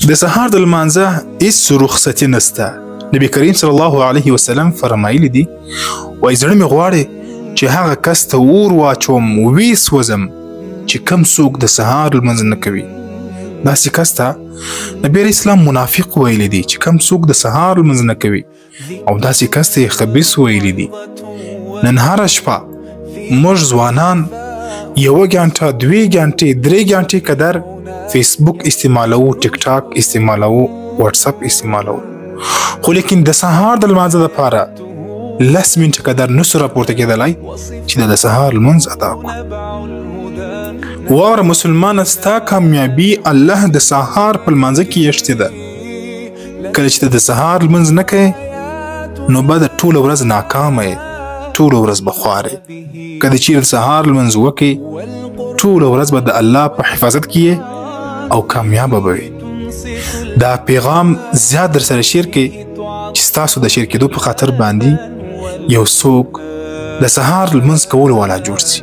د سهار د لمانځه هیڅ رخصتي نشته. نبی کریم صلی الله علیه وسلم فرمایلی دي وایي زړه مې غواړي چې هغه کس ته اور واچوم ویې سوځم چې کم څوک د سهار لمونځ نه کوي. داسې کس ته نبی علیه السلام منافق ویلی دي چې کم څوک د سهار لمونځ نه کوي، او داسې کس ته یې خبیث ویلی دي. نن هره شپه موږ ځوانان 1 ګنټه 2 ګنټې 3 ګنټې قدر فیسبوک استعمالو، ټیک ټاک استعمالو، واتساپ استعمالو، خو لیکن د سهار د لمانځه دپاره 10 منټه قدر نسو راپورته کېدلی چې د سهار لمونځ ادا کړو. واوره مسلمانه، ستا کامیابي الله د سهار په لمانځه کې ایښتې ده. کله چې ته د سهار لمونځ نه کوې نو به د ټوله ورځ ناکامه یې، ټوله ورځ به خوار یې. که د چیرې د سهار لمونځ وکړې ټوله ورځ به د الله په حفاظت کې یې او کامیابه به وي. دا پیغام زیات در سره شیر کې چې ستاسو د شیر کېدو په خاطر باندې یو څوک د سهار لمونځ کولو والا جوړ شي.